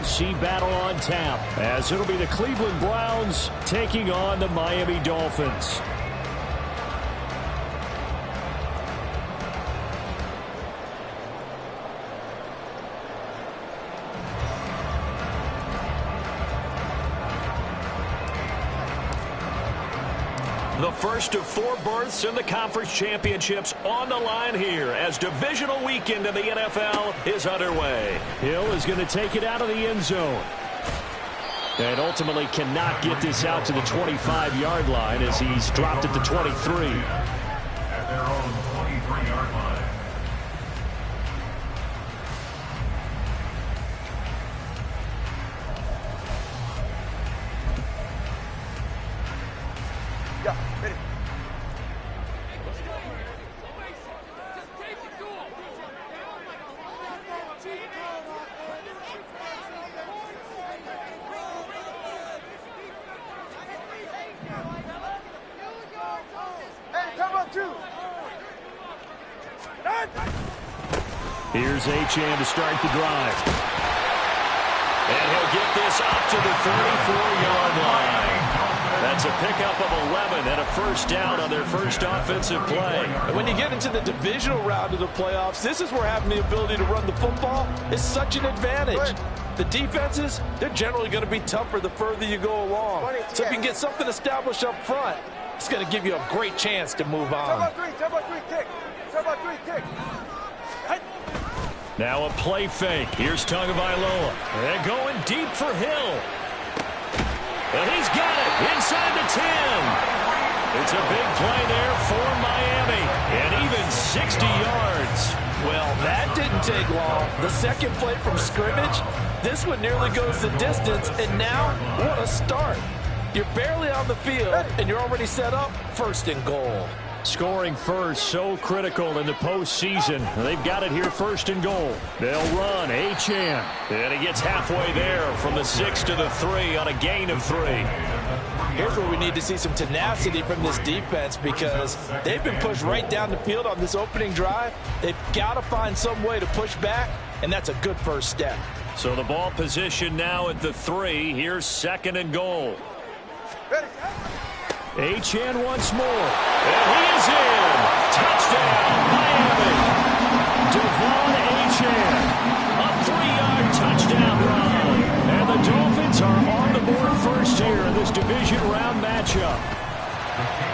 AFC battle on tap, as it'll be the Cleveland Browns taking on the Miami Dolphins. The first of 4 berths in the conference championships on the line here as divisional weekend in the NFL is underway. Hill is going to take it out of the end zone. And ultimately cannot get this out to the 25-yard line as he's dropped at the 23. At their own 23-yard line. Here's Achane to start the drive. And he'll get this up to the 34-yard line. That's a pickup of 11 and a first down on their first offensive play. And when you get into the divisional round of the playoffs, this is where having the ability to run the football is such an advantage. The defenses, they're generally going to be tougher the further you go along. So if you can get something established up front, it's going to give you a great chance to move on. 7-3 kick. Now a play fake. Here's Tagovailoa. They're going deep for Hill. And he's got it inside the 10. It's a big play there for Miami. And even 60 yards. Well, that didn't take long. The second play from scrimmage, this one nearly goes the distance. And now, what a start. You're barely on the field, and you're already set up first and goal. Scoring first, so critical in the postseason. They've got it here first and goal. They'll run, Achane. And he gets halfway there from the 6 to the 3 on a gain of 3. Here's where we need to see some tenacity from this defense because they've been pushed right down the field on this opening drive. They've got to find some way to push back, and that's a good first step. So the ball position now at the 3. Here's second and goal. Achane once more. And he is in. Touchdown, Miami. Devon Achane. A 3-yard touchdown run. And the Dolphins are on the board first here in this division round matchup.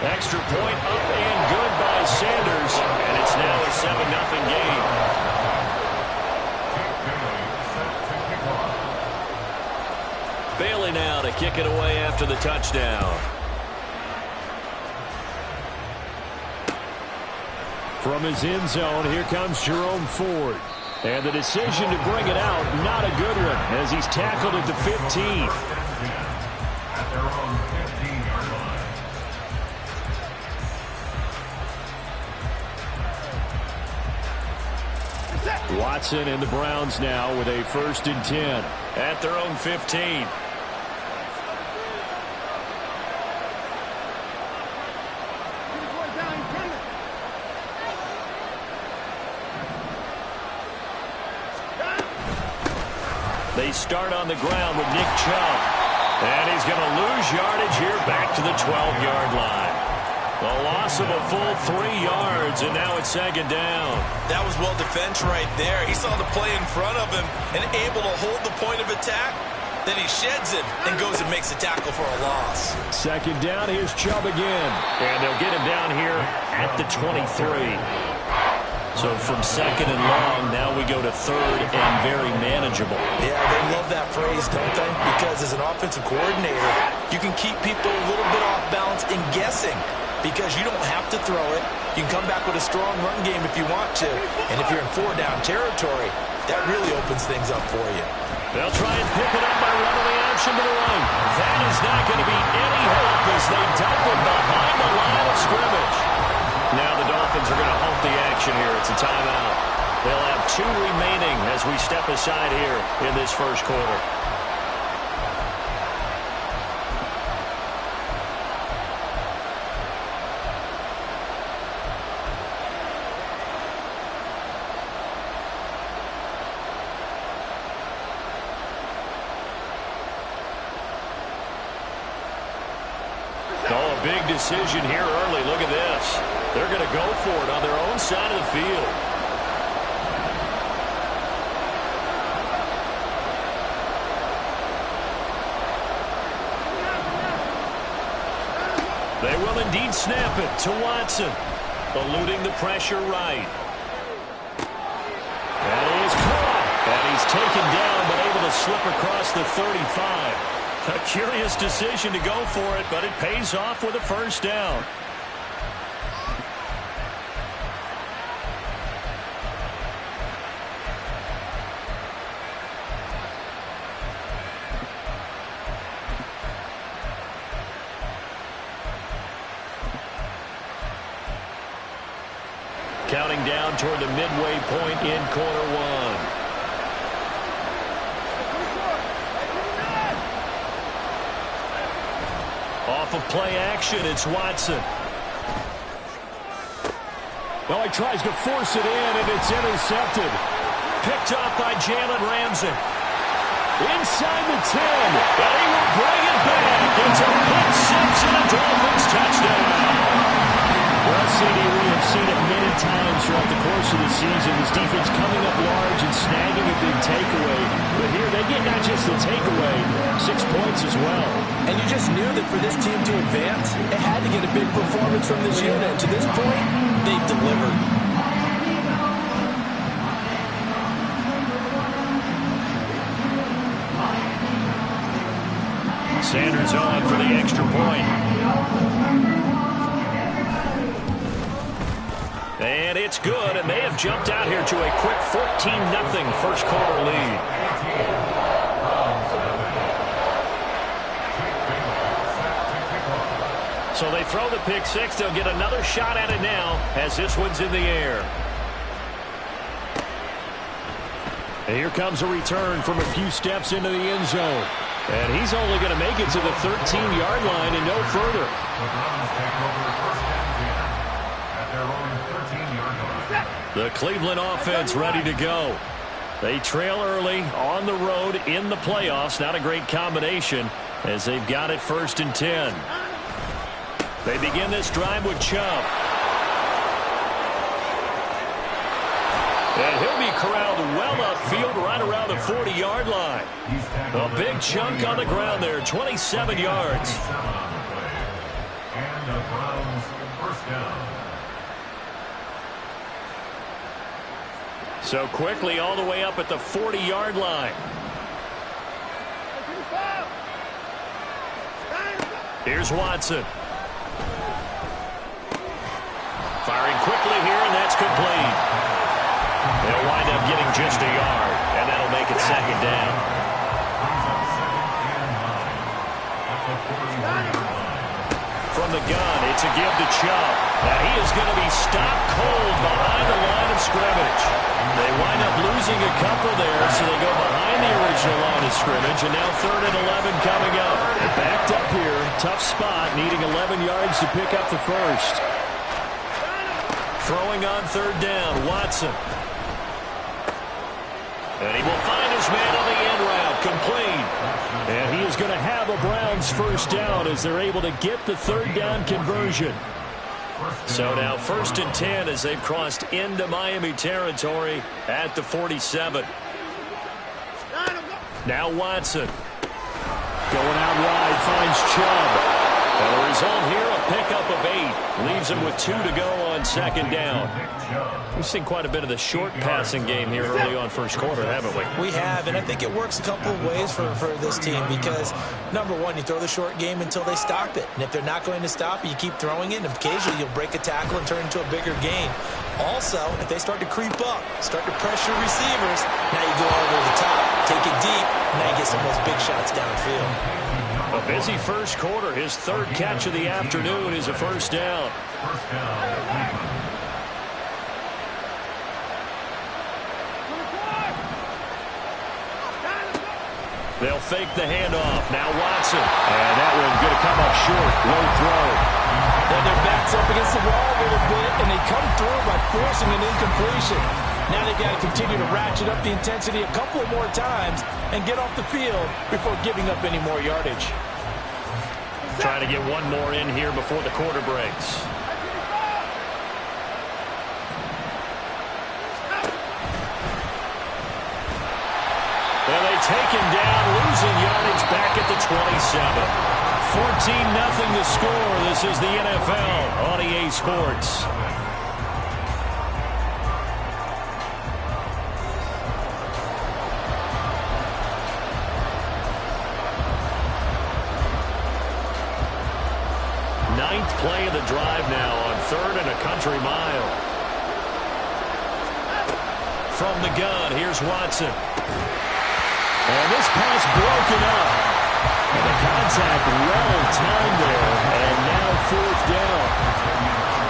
Extra point up and good by Sanders. And it's now a 7-0 game. Bailey now to kick it away after the touchdown. From his end zone, here comes Jerome Ford. And the decision to bring it out, not a good one, as he's tackled at the 15. At their own 15-yard line. Watson and the Browns now with a 1st and 10 at their own 15. They start on the ground with Nick Chubb. And he's going to lose yardage here back to the 12-yard line. A loss of a full 3 yards, and now it's 2nd down. That was well defense right there. He saw the play in front of him and able to hold the point of attack. Then he sheds it and goes and makes a tackle for a loss. 2nd down, here's Chubb again. And they'll get him down here at the 23. So from 2nd and long, now we go to 3rd and very manageable. Yeah, they love that phrase, don't they? Because as an offensive coordinator, you can keep people a little bit off balance and guessing because you don't have to throw it. You can come back with a strong run game if you want to. And if you're in 4-down territory, that really opens things up for you. They'll try and pick it up by running the option to the right. That is not going to be any help as they dump it behind the line of scrimmage. Now the Dolphins are going to halt the action here. It's a timeout. They'll have 2 remaining as we step aside here in this first quarter. big decision here early. Look at this. They're going to go for it on their own side of the field. They will indeed snap it to Watson. Eluding the pressure right. And he is caught. And he's taken down, but able to slip across the 35. A curious decision to go for it, but it pays off with a first down. Counting down toward the midway point in quarter one. Off of play action, it's Watson. Oh, he tries to force it in, and it's intercepted. Picked up by Jalen Ramsey. Inside the 10, and he will bring it back. It's a pick six and a Dolphins touchdown. Well, CD, we have seen it many times throughout the course of the season. This defense coming up large and snagging a big takeaway. But here they get not just the takeaway, 6 points as well. And you just knew that for this team to advance, it had to get a big performance from this unit. To this point, they've delivered. Sanders on for the extra point. And it's good, and they have jumped out here to a quick 14-0 first quarter lead. So they throw the pick six. They'll get another shot at it now as this one's in the air. And here comes a return from a few steps into the end zone. And he's only going to make it to the 13-yard line and no further. The Cleveland offense ready to go. They trail early on the road in the playoffs. Not a great combination as they've got it 1st and 10. They begin this drive with Chubb. And he'll be corralled well upfield right around the 40-yard line. A big chunk on the ground there, 27 yards. And the Browns first down. So quickly all the way up at the 40-yard line. Here's Watson. Firing quickly here, and that's complete. They'll wind up getting just a yard, and that'll make it 2nd down. From the gun, it's a give to Chubb. Now he is going to be stopped cold behind the line of scrimmage. They wind up losing a couple there, so they go behind the original line of scrimmage, and now 3rd and 11 coming up. They're backed up here, tough spot, needing 11 yards to pick up the first. Throwing on 3rd down, Watson. And he will find his man on the end route, complete. And he is going to have a Browns first down as they're able to get the 3rd down conversion. So now 1st and 10 as they've crossed into Miami territory at the 47. Now Watson. Going out wide, finds Chubb. And the result here, a pickup of 8. Leaves him with 2 to go on 2nd down. We've seen quite a bit of the short passing game here early on first quarter, haven't we? We have, and I think it works a couple of ways for this team because, number one, you throw the short game until they stop it. And if they're not going to stop it, you keep throwing it, and occasionally you'll break a tackle and turn it into a bigger gain. Also, if they start to creep up, start to pressure receivers, now you go over the top, take it deep, and now you get some of those big shots downfield. A busy first quarter. His 3rd catch of the afternoon is a first down. They'll fake the handoff. Now Watson. And that one going to come up short. Low throw. Well, their back's up against the wall a little bit, and they come through by forcing an incompletion. Now they've got to continue to ratchet up the intensity a couple more times and get off the field before giving up any more yardage. Trying to get one more in here before the quarter breaks. And they take him down, losing yardage back at the 27. 14-0 to score. This is the NFL on EA Sports. Ninth play of the drive now on 3rd and a country mile. From the gun, here's Watson. And this pass broken up. And the contact well timed there. And now 4th down.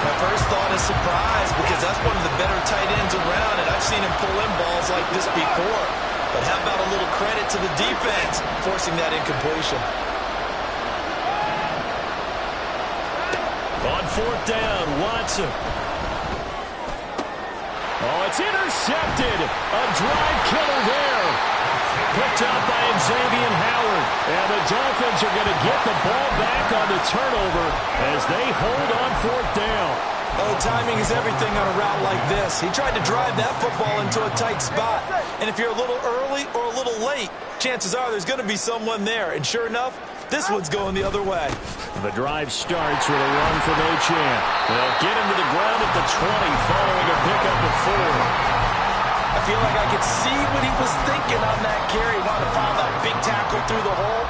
My first thought is surprise because that's one of the better tight ends around, and I've seen him pull in balls like this before. But how about a little credit to the defense forcing that incompletion? On 4th down, Watson. Oh, it's intercepted. A drive killer there. Picked up by Xavier Howard. And the Dolphins are going to get the ball back on the turnover as they hold on 4th down. Oh, timing is everything on a route like this. He tried to drive that football into a tight spot. And if you're a little early or a little late, chances are there's going to be someone there. And sure enough, this one's going the other way. The drive starts with a run from Achane. They'll get him to the ground at the 20 following a pickup of 4. I feel like I could see what he was thinking on that carry. Wanted to file that big tackle through the hole.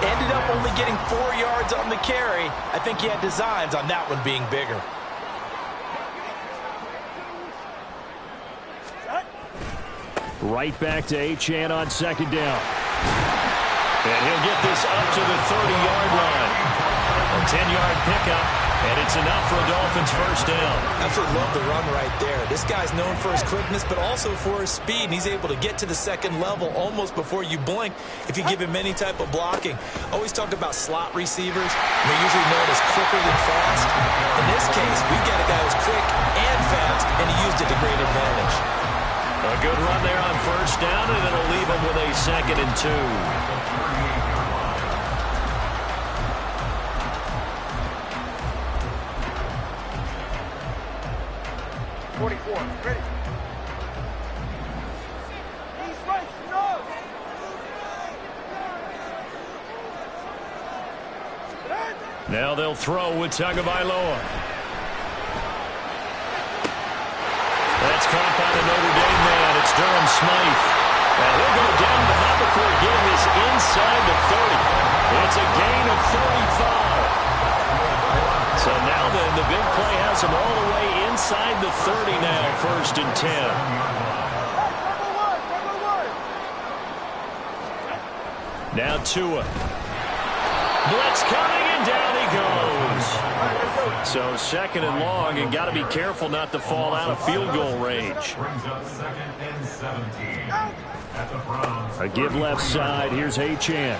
Ended up only getting 4 yards on the carry. I think he had designs on that one being bigger. Right back to Achane on 2nd down. And he'll get this up to the 30-yard line. A 10-yard pickup, and it's enough for a Dolphins first down. Absolutely love the run right there. This guy's known for his quickness, but also for his speed. And he's able to get to the 2nd level almost before you blink if you give him any type of blocking. Always talk about slot receivers. They're usually known as quicker than fast. In this case, we've got a guy who's quick and fast, and he used it to great advantage. A good run there on 1st down, and it'll leave him with a 2nd and 2. 44, ready. He's right, no. Now they'll throw with Tagovailoa. That's caught by the Notre Dame man. It's Durham Smythe. And he'll go down, but not before getting this inside the 30. It's a gain of 35. So now then, the big play has him all the way inside the 30 now, 1st and 10. Now Tua. Blitz coming, and down he goes. So 2nd and long, and got to be careful not to fall out of field goal range. A give left side. Here's Achane.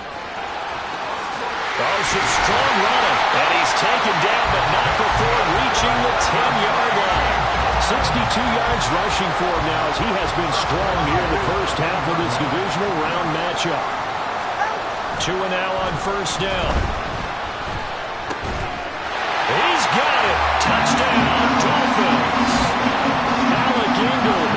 Oh, some strong running. And he's taken down, but not before reaching the 10-yard line. 62 yards rushing for him now as he has been strong here in the first half of this divisional round matchup. Tua now on 1st down. He's got it. Touchdown, Dolphins. Alec Ingold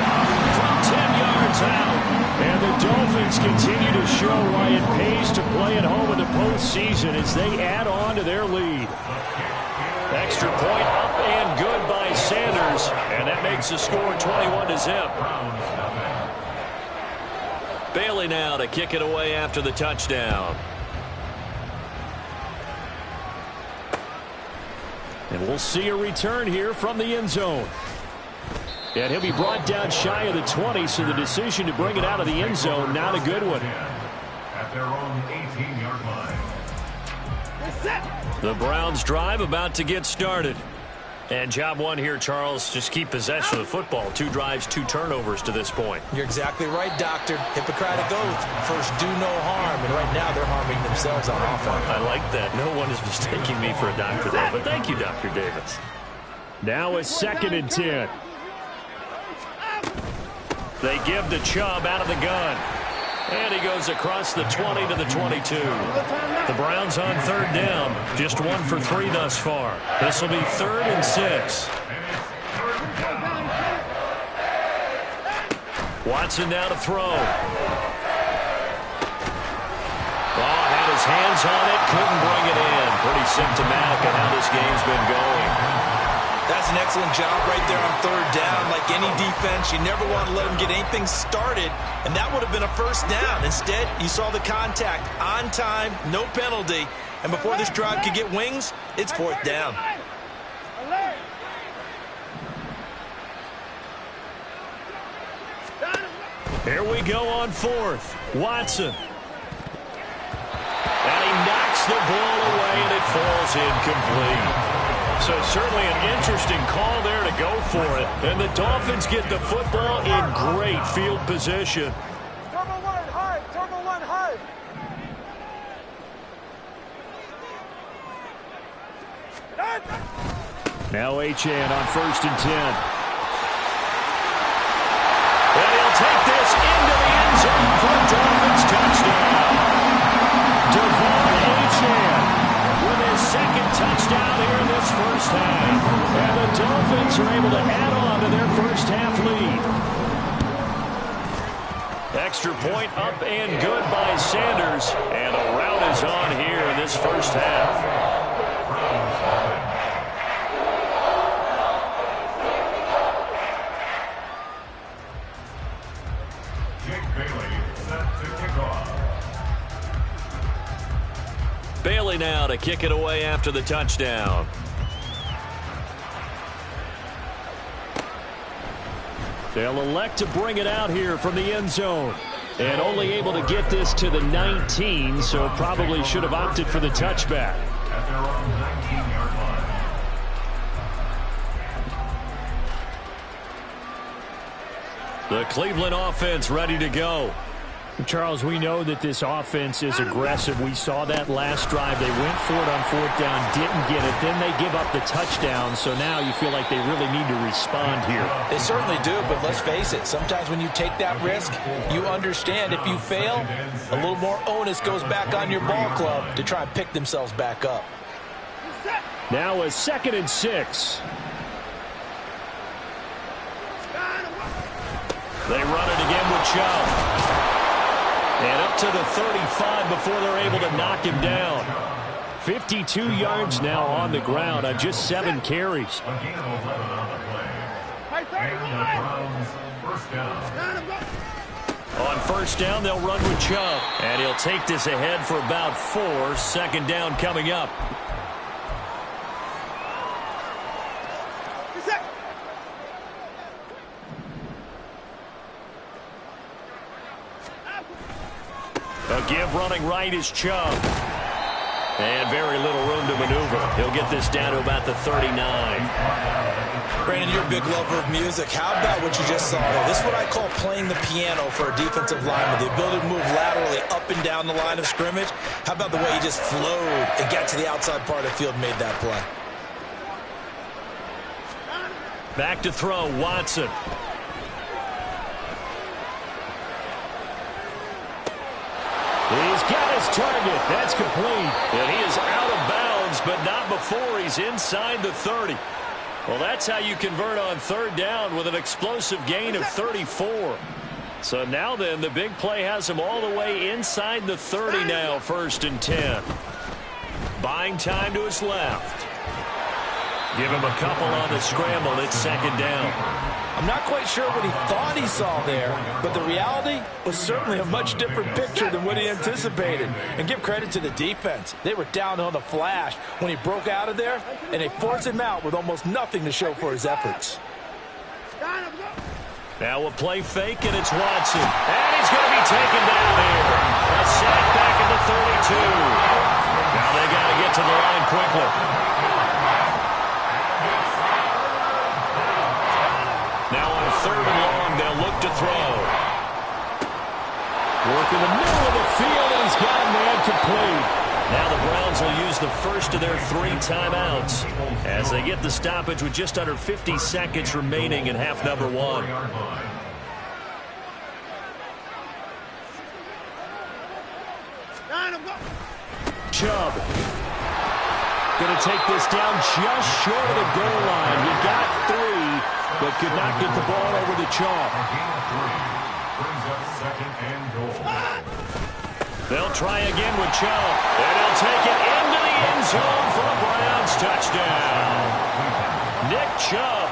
from 10 yards out. And the Dolphins continue to show why it pays to play at home in the postseason as they add on to their lead. Extra point up and good by Sanders. And that makes the score 21-0. Bailey now to kick it away after the touchdown. And we'll see a return here from the end zone. And he'll be brought down shy of the 20, so the decision to bring it out of the end zone, not a good one. At their own 18-yard line. The Browns drive about to get started. And job one here, Charles, just keep possession of the football. 2 drives, 2 turnovers to this point. You're exactly right, Doctor. Hippocratic oath. First, do no harm. And right now, they're harming themselves on offense. I like that. No one is mistaking me for a doctor there. But thank you, Dr. Davis. Now a 2nd and 10. They give to Chubb out of the gun. And he goes across the 20 to the 22. The Browns on third down. Just 1 for 3 thus far. This will be 3rd and 6. Watson now to throw. Oh, had his hands on it, couldn't bring it in. Pretty symptomatic of how this game's been going. That's an excellent job right there on third down. Like any defense, you never want to let them get anything started, and that would have been a first down. Instead, you saw the contact on time, no penalty, and before this drive could get wings, it's 4th down. Here we go on 4th. Watson. And he knocks the ball away, and it falls incomplete. So certainly an interesting call there to go for it. And the Dolphins get the football in great field position. Turbo 1 high. Turbo 1 high. Now Achane on 1st and 10. And he'll take this into the end zone for a Dolphins touchdown. Devon Achane with his 2nd touchdown here in this first half. And the Dolphins are able to add on to their first half lead. Extra point up and good by Sanders. And a rout is on here in this first half. Bailey now to kick it away after the touchdown. They'll elect to bring it out here from the end zone. And only able to get this to the 19, so probably should have opted for the touchback. At their own 19-yard line. The Cleveland offense ready to go. Charles, we know that this offense is aggressive. We saw that last drive. They went for it on 4th down, didn't get it. Then they give up the touchdown. So now you feel like they really need to respond here. They certainly do, but let's face it. Sometimes when you take that risk, you understand if you fail, a little more onus goes back on your ball club to try and pick themselves back up. Now a 2nd and 6. They run it again with Chubb. And up to the 35 before they're able to knock him down. 52 yards now on the ground on just 7 carries. A gain of 11 on the play. And the Browns first down. On 1st down, they'll run with Chubb. And he'll take this ahead for about 4. 2nd down coming up. A give running right is Chubb. And very little room to maneuver. He'll get this down to about the 39. Brandon, you're a big lover of music. How about what you just saw there? This is what I call playing the piano for a defensive lineman. The ability to move laterally up and down the line of scrimmage. How about the way he just flowed and got to the outside part of the field and made that play? Back to throw, Watson. He's got his target. That's complete. And he is out of bounds, but not before he's inside the 30. Well, that's how you convert on 3rd down with an explosive gain of 34. So now then, the big play has him all the way inside the 30 now, 1st and 10. Buying time to his left. Give him a couple on the scramble. It's 2nd down. I'm not quite sure what he thought he saw there, but the reality was certainly a much different picture than what he anticipated. And give credit to the defense. They were down on the flash when he broke out of there, and they forced him out with almost nothing to show for his efforts. Now a play fake, and it's Watson. And he's going to be taken down here. A sack back at the 32. Now they got to get to the line quickly. Now on 3rd and long, they'll look to throw. Work in the middle of the field, and he's got a man complete. Now the Browns will use the first of their 3 timeouts as they get the stoppage with just under 50 seconds remaining in half number 1. Chubb. Going to take this down just short of the goal line. We got 3, but could not get the ball over the chalk. Brings up 2nd and goal. They'll try again with Chubb. And he'll take it into the end zone for a Browns touchdown. Nick Chubb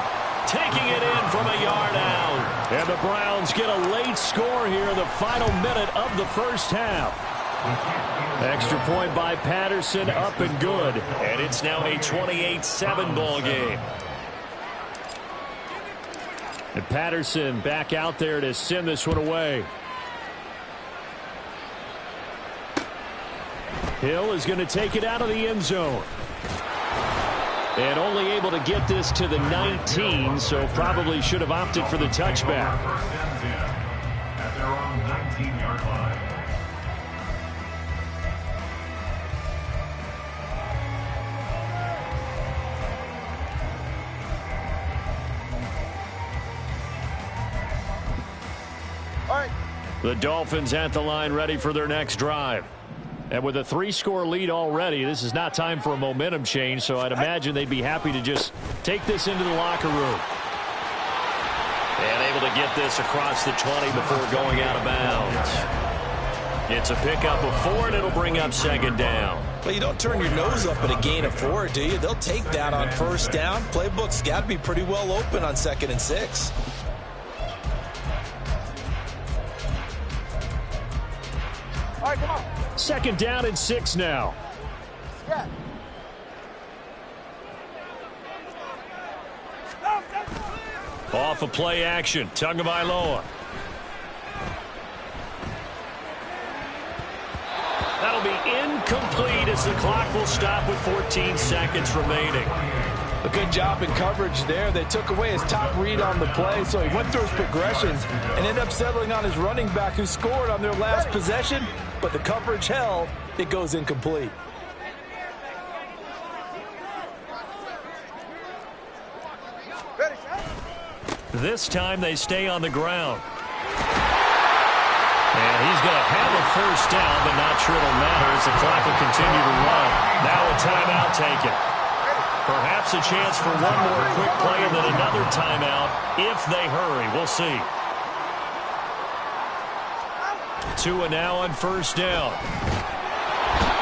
taking it in from a yard out. And the Browns get a late score here in the final minute of the first half. Extra point by Patterson, up and good. And it's now a 28-7 ball game. And Patterson back out there to send this one away. Hill is going to take it out of the end zone. And only able to get this to the 19, so probably should have opted for the touchback. First and 10 at their own 19-yard line. The Dolphins at the line ready for their next drive. And with a 3-score lead already, this is not time for a momentum change, so I'd imagine they'd be happy to just take this into the locker room. And able to get this across the 20 before going out of bounds. It's a pickup of 4, and it'll bring up 2nd down. Well, you don't turn your nose up at a gain of 4, do you? They'll take that on 1st down. Playbook's got to be pretty well open on 2nd and 6. All right, come on. 2nd down and 6 now. Yeah. Off of play action. Tagovailoa. That'll be incomplete as the clock will stop with 14 seconds remaining. A good job in coverage there. They took away his top read on the play, so he went through his progressions and ended up settling on his running back who scored on their last possession, but the coverage held. It goes incomplete. This time they stay on the ground. And he's going to have a 1st down, but not sure it'll matter as the clock will continue to run. Now a timeout taken. Perhaps a chance for one more quick play and then another timeout if they hurry. We'll see. Tua now on 1st down.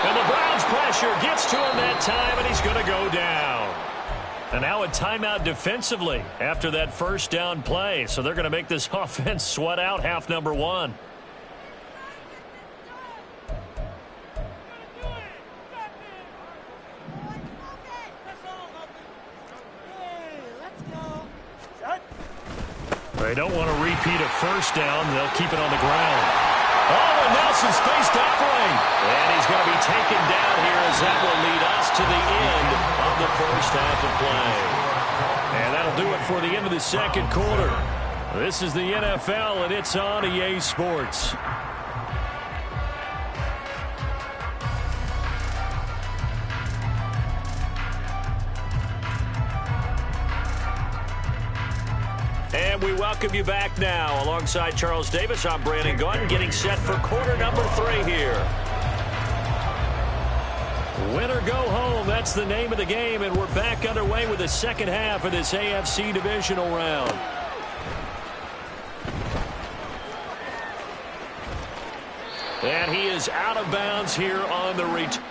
And the Browns pressure gets to him that time, and he's going to go down. And now a timeout defensively after that 1st down play. So they're going to make this offense sweat out half number 1. They don't want to repeat a 1st down. They'll keep it on the ground. Oh, and Nelson's face tackling. And he's going to be taken down here as that will lead us to the end of the 1st half of play. And that'll do it for the end of the 2nd quarter. This is the NFL, and it's on EA Sports. And we welcome you back now. Alongside Charles Davis, I'm Brandon Gaudin, getting set for quarter number 3 here. Win or go home, that's the name of the game, and we're back underway with the 2nd half of this AFC divisional round. And he is out of bounds here on the return.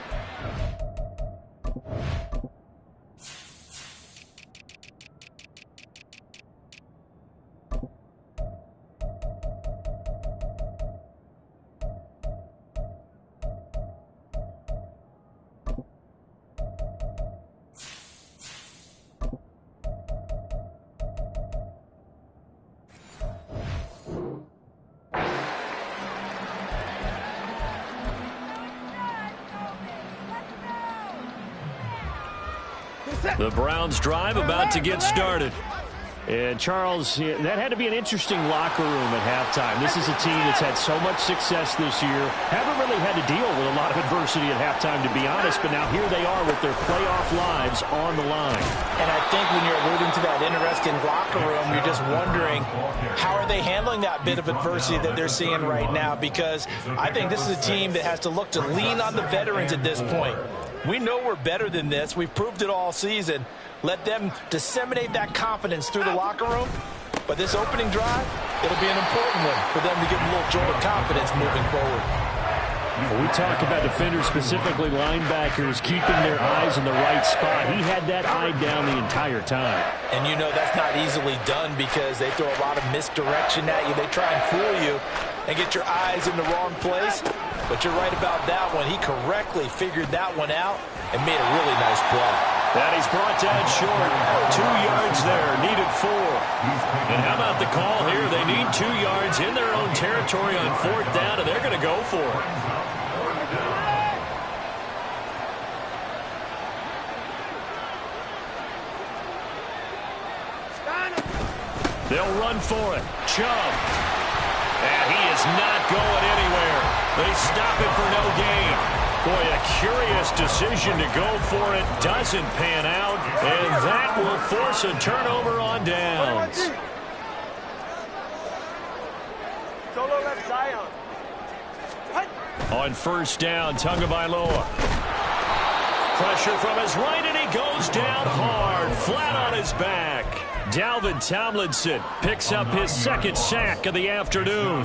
The Browns drive about to get started. And Charles, that had to be an interesting locker room at halftime. This is a team that's had so much success this year. Haven't really had to deal with a lot of adversity at halftime, to be honest, but now here they are with their playoff lives on the line. And I think when you're alluding to that interesting locker room, you're just wondering how are they handling that bit of adversity that they're seeing right now, because I think this is a team that has to look to lean on the veterans at this point. We know we're better than this. We've proved it all season. Let them disseminate that confidence through the locker room. But this opening drive, it'll be an important one for them to give them a little jolt of confidence moving forward. When we talk about defenders, specifically linebackers, keeping their eyes in the right spot, he had that eye down the entire time. And you know that's not easily done because they throw a lot of misdirection at you. They try and fool you and get your eyes in the wrong place. But you're right about that one. He correctly figured that one out and made a really nice play. That he's brought down short. 2 yards there, needed 4. And how about the call here? They need 2 yards in their own territory on 4th down, and they're going to go for it. They'll run for it. Chubb. And he is not going anywhere. They stop it for no gain. Boy, a curious decision to go for it. Doesn't pan out. And that will force a turnover on downs. Solo left Zion. On 1st down, Tagovailoa. Pressure from his right, and he goes down hard, flat on his back. Dalvin Tomlinson picks up his 2nd sack of the afternoon.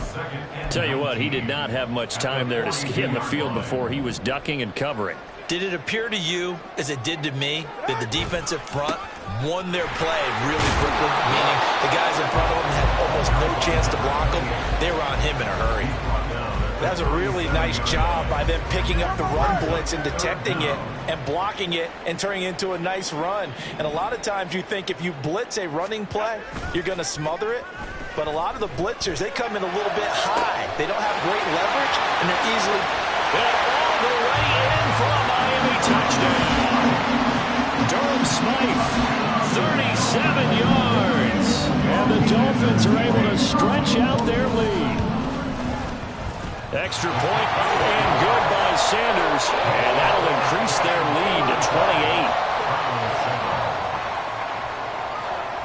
Tell you what, he did not have much time there to get in the field before he was ducking and covering. Did it appear to you, as it did to me, that the defensive front won their play really quickly? Meaning the guys in front of them had almost no chance to block them. They were on him in a hurry. That was a really nice job by them picking up the run blitz and detecting it and blocking it and turning it into a nice run. And a lot of times you think if you blitz a running play, you're going to smother it. But a lot of the blitzers, they come in a little bit high. They don't have great leverage, and they're easily... And all the way in for a Miami touchdown. Durham Smythe, 37 yards. And the Dolphins are able to stretch out their lead. Extra point up and good by Sanders, and that'll increase their lead to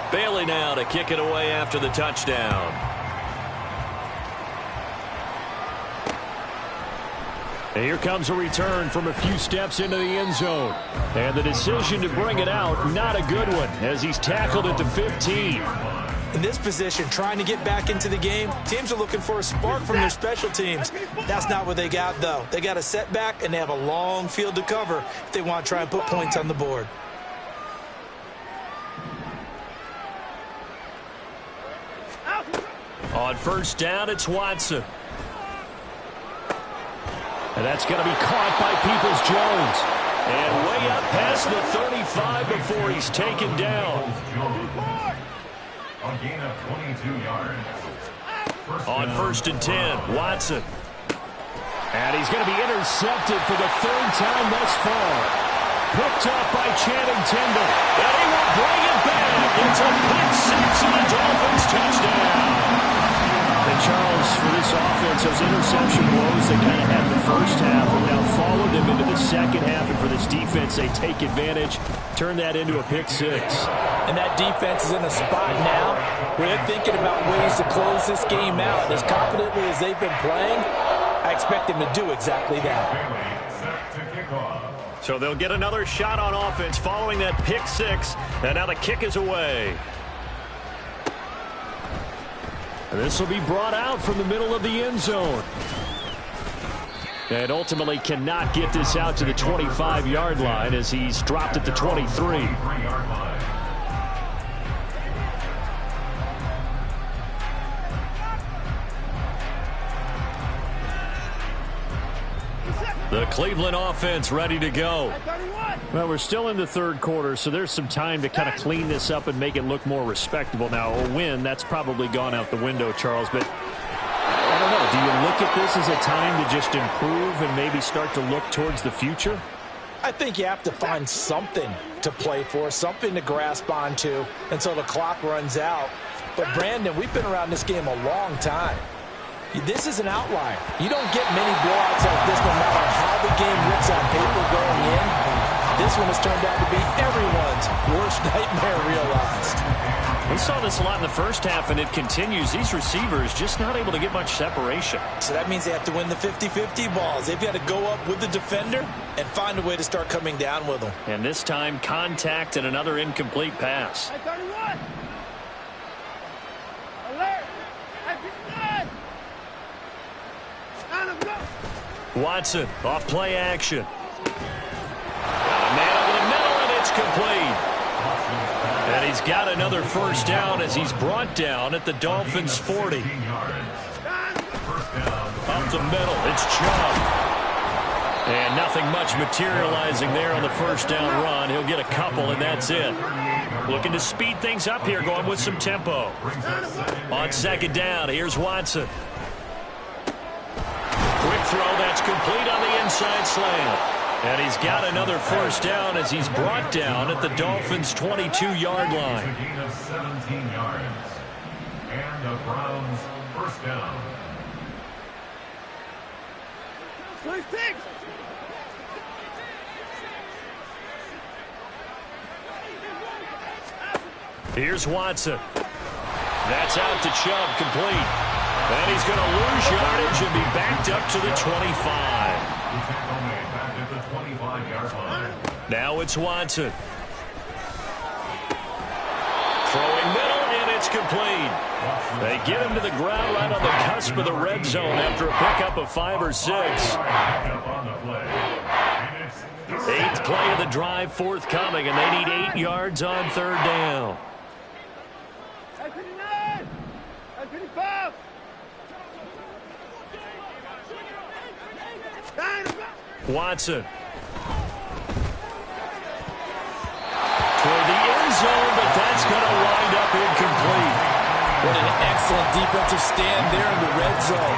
28. Bailey now to kick it away after the touchdown. And here comes a return from a few steps into the end zone. And the decision to bring it out, not a good one, as he's tackled at the 15. In this position, trying to get back into the game, teams are looking for a spark from their special teams. That's not what they got, though. They got a setback, and they have a long field to cover if they want to try and put points on the board. On 1st down, it's Watson. And that's going to be caught by Peoples-Jones. And way up past the 35 before he's taken down. A gain of 22 yards. On 1st and 10, Watson. And he's going to be intercepted for the 3rd time thus far. Picked up by Channing Tindall. And he will bring it back. It's a pick 6 and a Dolphins touchdown. And Charles, for this offense, those interception blows they kind of had the first half have now followed them into the second half. And for this defense, they take advantage, turn that into a pick 6. And that defense is in a spot now where they're thinking about ways to close this game out. As confidently as they've been playing, I expect them to do exactly that. So they'll get another shot on offense following that pick 6. And now the kick is away. And this will be brought out from the middle of the end zone. And ultimately cannot get this out to the 25-yard line as he's dropped at the 23. The Cleveland offense ready to go. Well, we're still in the 3rd quarter, so there's some time to kind of clean this up and make it look more respectable. Now, a win, that's probably gone out the window, Charles, but I don't know. Do you look at this as a time to just improve and maybe start to look towards the future? I think you have to find something to play for, something to grasp onto until the clock runs out. But, Brandon, we've been around this game a long time. This is an outlier. You don't get many blowouts like this no matter how the game This one has turned out to be everyone's worst nightmare realized. We saw this a lot in the first half, and it continues. These receivers just not able to get much separation. So that means they have to win the 50-50 balls. They've got to go up with the defender and find a way to start coming down with them. And this time, contact and another incomplete pass. Hey, 31. Alert. Hey, 59. Stand up, go. Watson, off play action. Got a man over the middle, and it's complete. And he's got another first down as he's brought down at the Dolphins' 40. Up the middle, it's Chubb. And nothing much materializing there on the first down run. He'll get a couple, and that's it. Looking to speed things up here, going with some tempo. On second down, here's Watson. Quick throw, that's complete on the inside slant. And he's got another first down as he's brought down at the Dolphins' 22-yard line. A gain of 17 yards. And the Browns first down. 26. Here's Watson. That's out to Chubb, complete. And he's going to lose yardage and be backed up to the 25. Now it's Watson. Throwing middle, and it's complete. They get him to the ground right on the cusp of the red zone after a pickup of 5 or 6. 8th play of the drive forthcoming, and they need 8 yards on third down. Hey, 59. Hey, 55. Watson. Toward the end zone, but that's going to wind up incomplete. What an excellent defensive stand there in the red zone.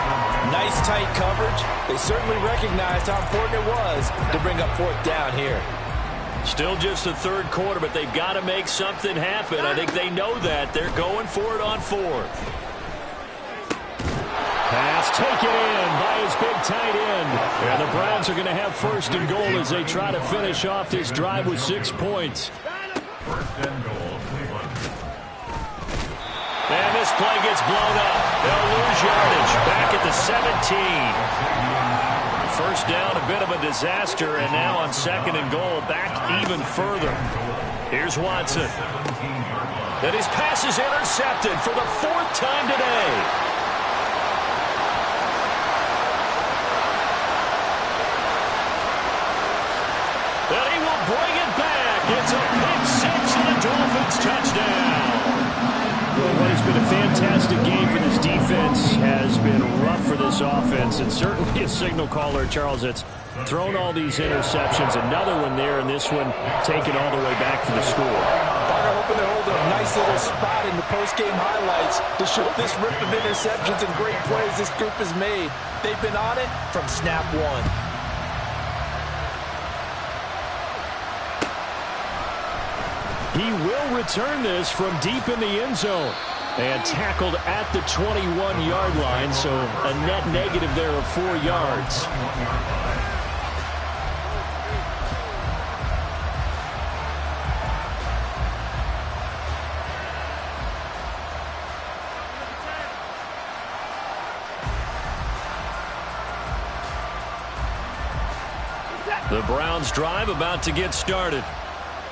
Nice tight coverage. They certainly recognized how important it was to bring up fourth down here. Still just the third quarter, but they've got to make something happen. I think they know that. They're going for it on fourth. Pass taken in by his big tight end. And the Browns are going to have first and goal as they try to finish off this drive with 6 points. First and goal, Cleveland. And this play gets blown up. They'll lose yardage. Back at the 17. First down, a bit of a disaster, and now on second and goal, back even further. Here's Watson. And his pass is intercepted for the 4th time today. And he will bring it back. It's a pick 6 and a Dolphins touchdown. Well, what has been a fantastic game for this defense has been rough for this offense, and certainly a signal caller, Charles, that's thrown all these interceptions. Another one there, and this one taken all the way back for the score. They're hoping to hold a nice little spot in the post-game highlights to show this rip of interceptions and great plays this group has made. They've been on it from snap one. He will return this from deep in the end zone. And tackled at the 21-yard line, so a net negative there of 4 yards. The Browns drive about to get started.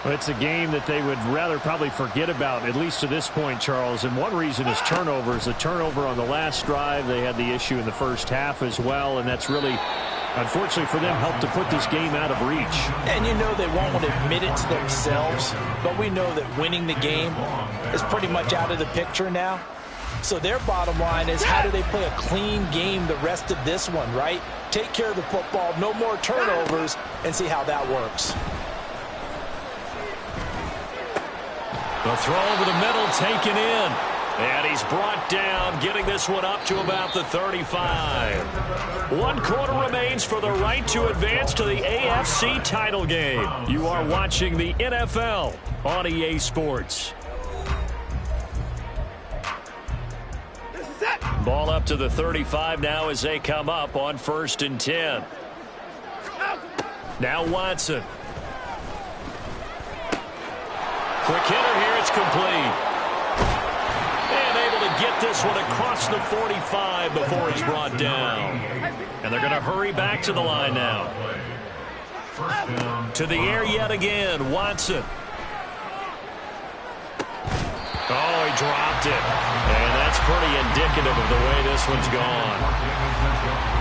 It's a game that they would rather probably forget about, at least to this point, Charles. And one reason is turnovers. The turnover on the last drive, they had the issue in the first half as well, and that's really, unfortunately for them, helped to put this game out of reach. And you know they won't want to admit it to themselves, but we know that winning the game is pretty much out of the picture now. So their bottom line is, how do they play a clean game the rest of this one, right? Take care of the football, no more turnovers, and see how that works. The throw over the middle taken in. And he's brought down, getting this one up to about the 35. 1 quarter remains for the right to advance to the AFC title game. You are watching the NFL on EA Sports. Ball up to the 35 now as they come up on 1st and 10. Now Watson. Quick hitter here. It's complete. And able to get this one across the 45 before he's brought down. And they're going to hurry back to the line now. To the air yet again, Watson. Oh, he dropped it. And that's pretty indicative of the way this one's gone.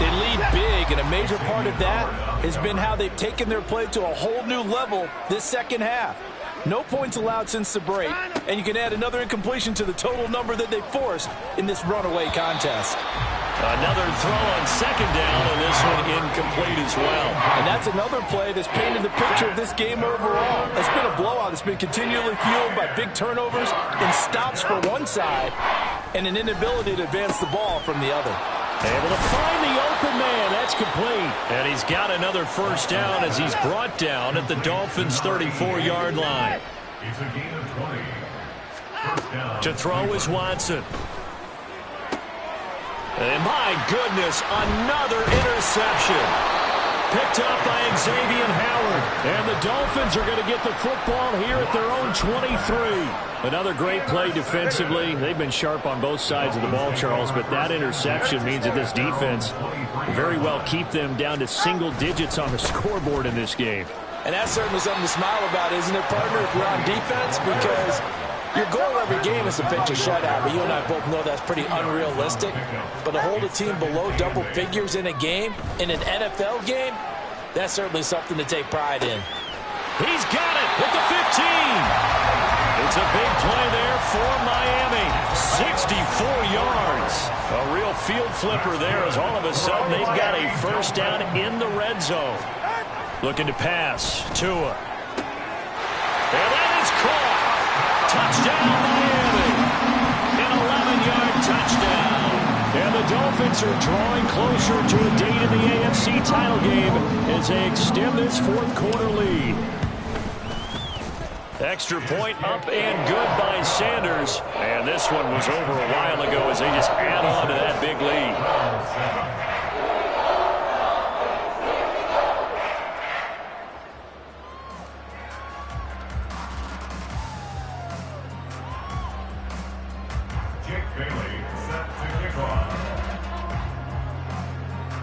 They lead big, and a major part of that has been how they've taken their play to a whole new level this second half. No points allowed since the break, and you can add another incompletion to the total number that they forced in this runaway contest. Another throw on second down, and this one incomplete as well. And that's another play that's painted the picture of this game overall. It's been a blowout that's been continually fueled by big turnovers and stops for one side and an inability to advance the ball from the other. Able to find the open man. That's complete. And he's got another first down as he's brought down at the Dolphins' 34-yard line. It's a gain of 20. First down. To throw is Watson. And my goodness, another interception. Picked up by Xavier Howard. And the Dolphins are going to get the football here at their own 23. Another great play defensively. They've been sharp on both sides of the ball, Charles, but that interception means that this defense very well keep them down to single digits on the scoreboard in this game. And that's certainly something to smile about, isn't it, partner, if you're on defense? Because your goal every game is to pitch a shutout, but you and I both know that's pretty unrealistic. But to hold a team below double figures in a game, in an NFL game, that's certainly something to take pride in. He's got it at the 15. It's a big play there for Miami. 64 yards. A real field flipper there as all of a sudden they've got a first down in the red zone. Looking to pass. Tua. And that is caught. Touchdown, Miami. An 11-yard touchdown. And the Dolphins are drawing closer to a date in the AFC title game as they extend this fourth quarter lead. Extra point up and good by Sanders. And this one was over a while ago as they just add on to that big lead.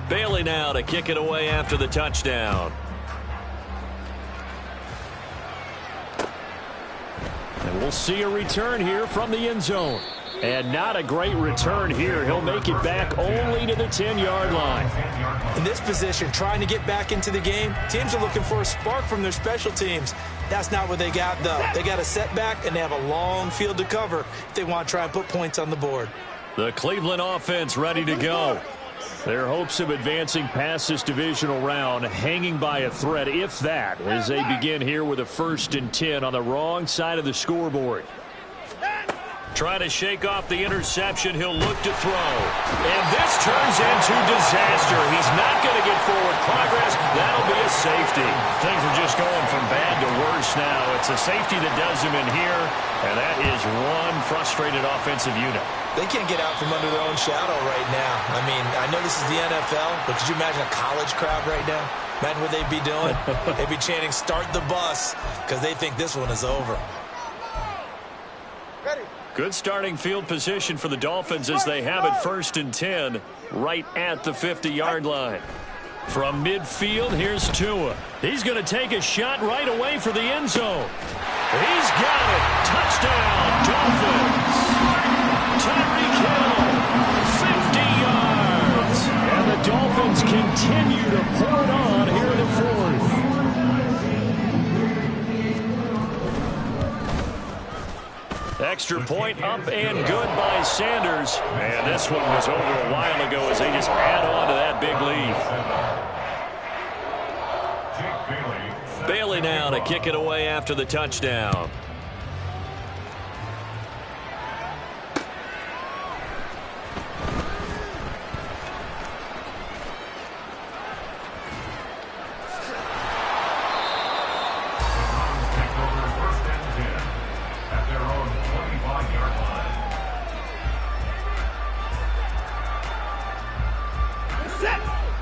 Bailey now to kick it away after the touchdown. And we'll see a return here from the end zone. And not a great return here. He'll make it back only to the 10-yard line. In this position, trying to get back into the game, teams are looking for a spark from their special teams. That's not what they got, though. They got a setback, and they have a long field to cover if they want to try and put points on the board. The Cleveland offense ready to go. Their hopes of advancing past this divisional round hanging by a thread, if that, as they begin here with a 1st and 10 on the wrong side of the scoreboard. Trying to shake off the interception. He'll look to throw. And this turns into disaster. He's not going to get forward progress. That'll be a safety. Things are just going from bad to worse now. It's a safety that does him in here, and that is one frustrated offensive unit. They can't get out from under their own shadow right now. I mean, I know this is the NFL, but could you imagine a college crowd right now? Imagine what they'd be doing. They'd be chanting, "Start the bus," because they think this one is over. Ready. Good starting field position for the Dolphins as they have it 1st and 10 right at the 50-yard line. From midfield, here's Tua. He's going to take a shot right away for the end zone. He's got it. Touchdown, Dolphins. Tyreek Hill, 50 yards. And the Dolphins continue to pour it on here in the fourth. Extra point up and good by Sanders. And this one was over a while ago as they just add on to that big lead. Bailey now to kick it away after the touchdown.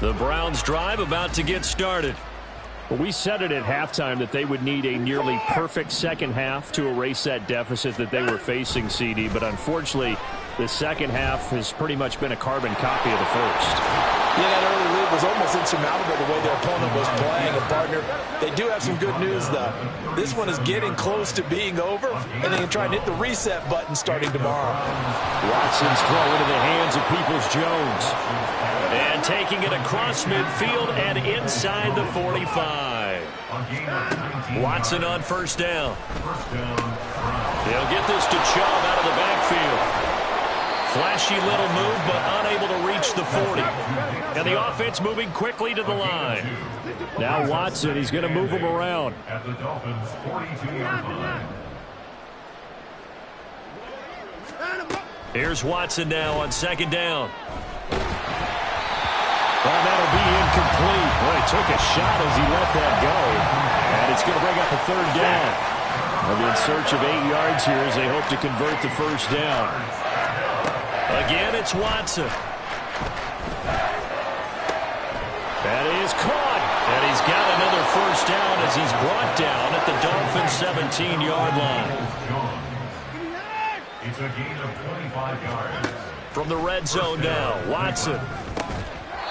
The Browns drive about to get started. Well, we said it at halftime that they would need a nearly perfect second half to erase that deficit that they were facing, CD. But unfortunately, the second half has pretty much been a carbon copy of the first. Yeah, that early lead was almost insurmountable the way their opponent was playing. And, partner, they do have some good news, though. This one is getting close to being over, and they can try and hit the reset button starting tomorrow. Watson's throw into the hands of Peoples-Jones. And taking it across midfield and inside the 45. Watson on first down. They'll get this to Chubb out of the backfield. Flashy little move, but unable to reach the 40. And the offense moving quickly to the line. Now Watson, he's going to move him around. At the Dolphins' 42-yard line. Here's Watson now on second down. Well, that'll be incomplete. Boy, he took a shot as he let that go. And it's going to bring up a third down. They'll be in search of 8 yards here as they hope to convert the first down. Again, it's Watson. That is caught. And he's got another first down as he's brought down at the Dolphins' 17-yard line. It's a gain of 25 yards. From the red zone now, Watson.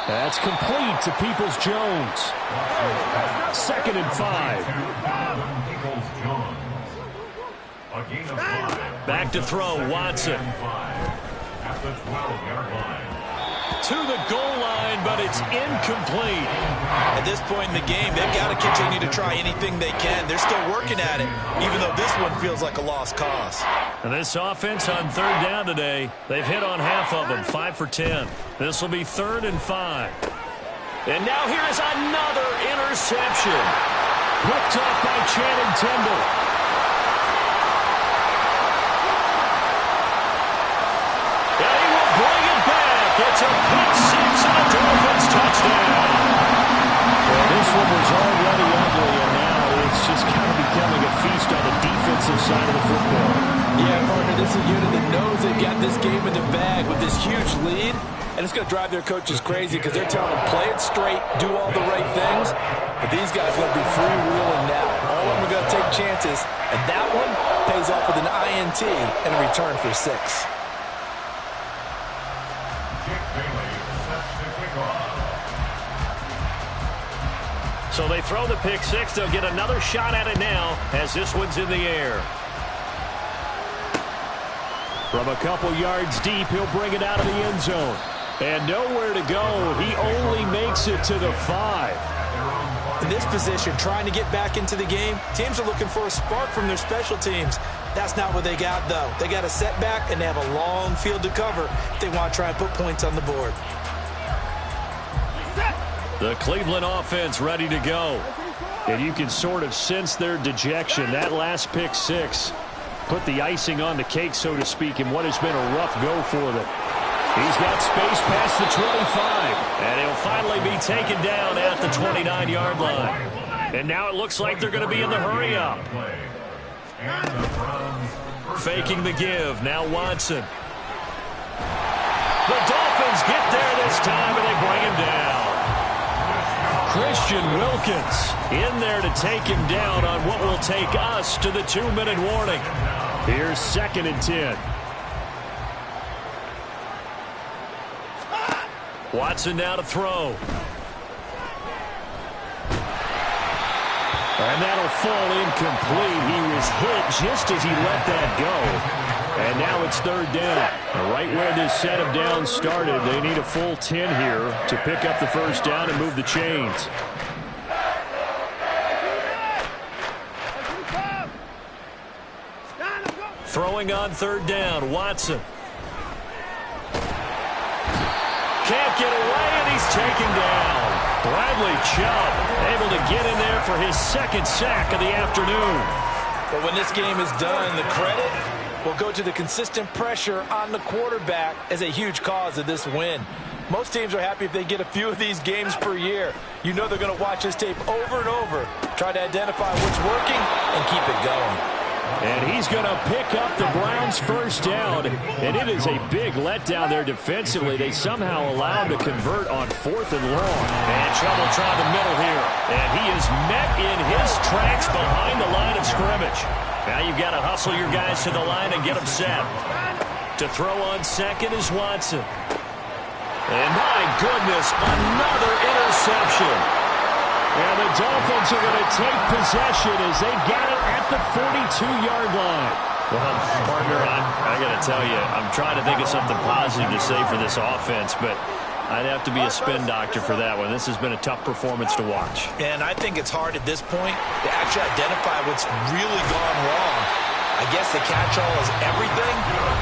That's complete to Peoples-Jones. 2nd and 5. A gain of 5. Back to throw, Watson. At the 12-yard line. To the goal line, but it's incomplete. At this point in the game, they've got to continue to try anything they can. They're still working at it, even though this one feels like a lost cause. And this offense on third down today, they've hit on half of them, 5 for 10. This will be 3rd and 5. And now here is another interception. Picked off by Channing Tindall. And he will bring it back. It's a pick six and a Dolphins touchdown. Well, this one was already ugly, and now it's just kind of becoming a feast on the defensive side of the football. Yeah, partner, this is a unit that knows they've got this game in the bag with this huge lead, and it's going to drive their coaches crazy because they're telling them play it straight, do all the right things, but these guys are going to be freewheeling now. All of them are going to take chances, and that one pays off with an INT and a return for 6. So they throw the pick six. They'll get another shot at it now as this one's in the air. From a couple yards deep, he'll bring it out of the end zone. And nowhere to go. He only makes it to the 5. In this position, trying to get back into the game, teams are looking for a spark from their special teams. That's not what they got, though. They got a setback, and they have a long field to cover if they want to try and put points on the board. The Cleveland offense ready to go. And you can sort of sense their dejection. That last pick six put the icing on the cake, so to speak, in what has been a rough go for them. He's got space past the 25. And he'll finally be taken down at the 29-yard line. And now it looks like they're going to be in the hurry-up. Faking the give. Now Watson. The Dolphins get there this time, and they bring him down. Christian Wilkins in there to take him down on what will take us to the 2-minute warning. Here's 2nd and 10. Watson now to throw. And that'll fall incomplete. He was hit just as he let that go. And now it's 3rd down. Right where this set of downs started, they need a full 10 here to pick up the first down and move the chains. Throwing on 3rd down, Watson. Can't get away, and he's taken down. Bradley Chubb able to get in there for his 2nd sack of the afternoon. But when this game is done, the credit will go to the consistent pressure on the quarterback as a huge cause of this win. Most teams are happy if they get a few of these games per year. You know they're going to watch this tape over and over, try to identify what's working, and keep it going. And he's going to pick up the Browns' first down. And it is a big letdown there defensively. They somehow allowed to convert on 4th and long. And trouble trying the middle here. And he is met in his tracks behind the line of scrimmage. Now you've got to hustle your guys to the line and get them set. To throw on second is Watson. And my goodness, another interception. And the Dolphins are going to take possession as they've got it at the 42-yard line. Well, partner, I got to tell you, I'm trying to think of something positive to say for this offense, but I'd have to be a spin doctor for that one. This has been a tough performance to watch. And I think it's hard at this point to actually identify what's really gone wrong. I guess the catch-all is everything.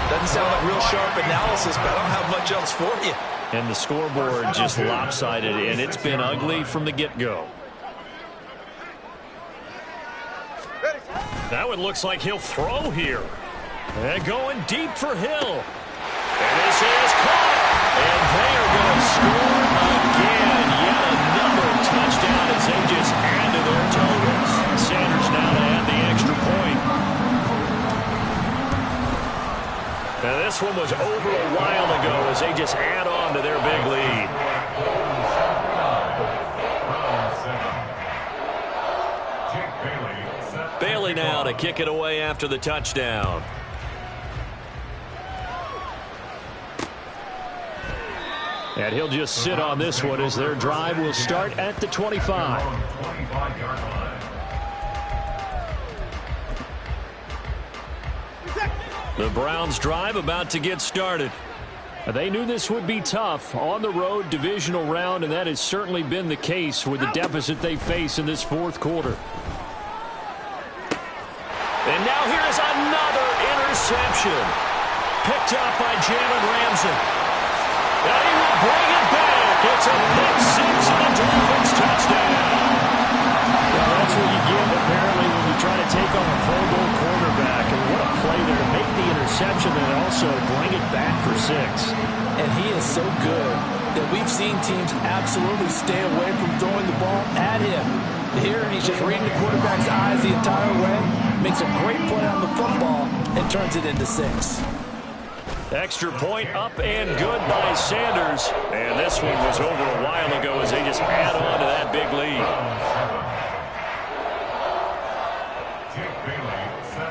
Doesn't sound like real sharp analysis, but I don't have much else for you. And the scoreboard just lopsided, and it's been ugly from the get-go. Now it looks like he'll throw here. And going deep for Hill. And this is caught. And they are going to score again. Yet another touchdown as they just add to their totals. Sanders now to add the extra point. Now this one was over a while ago as they just add on to their big lead. Bailey now to kick it away after the touchdown. And he'll just sit on this one as their drive will start at the 25. The Browns drive about to get started. They knew this would be tough on the road divisional round, and that has certainly been the case with the deficit they face in this 4th quarter. And now here's another interception. Picked up by Jalen Ramsey. And he will bring it back. It's a pick six and a Dolphins touchdown. Well, that's what you get, apparently, when you try to take on a Pro Bowl quarterback. And what a play there to make the interception and also bring it back for 6. And he is so good that we've seen teams absolutely stay away from throwing the ball at him. Here, he's just reading the quarterback's eyes the entire way, makes a great play on the football, and turns it into 6. Extra point up and good by Sanders. And this one was over a while ago as they just add on to that big lead.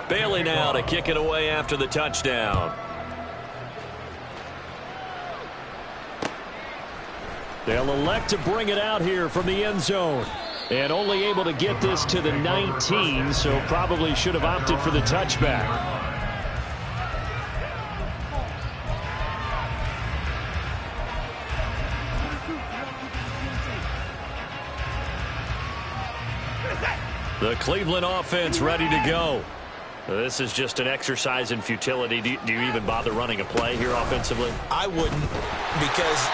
Bailey now to kick it away after the touchdown. They'll elect to bring it out here from the end zone. And only able to get this to the 19, so probably should have opted for the touchback. The Cleveland offense ready to go. This is just an exercise in futility. Do you even bother running a play here offensively? I wouldn't, because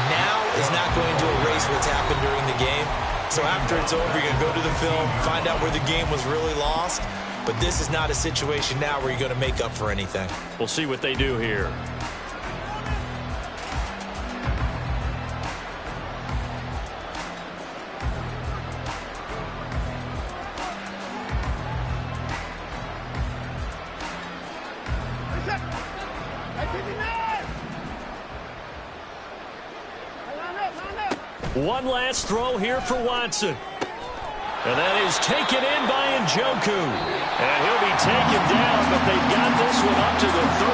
now is not going to erase what's happened during the game. So after it's over, you're going to go to the film, find out where the game was really lost. But this is not a situation now where you're going to make up for anything. We'll see what they do here. One last throw here for Watson. And that is taken in by Njoku. And he'll be taken down, but they've got this one up to the 30.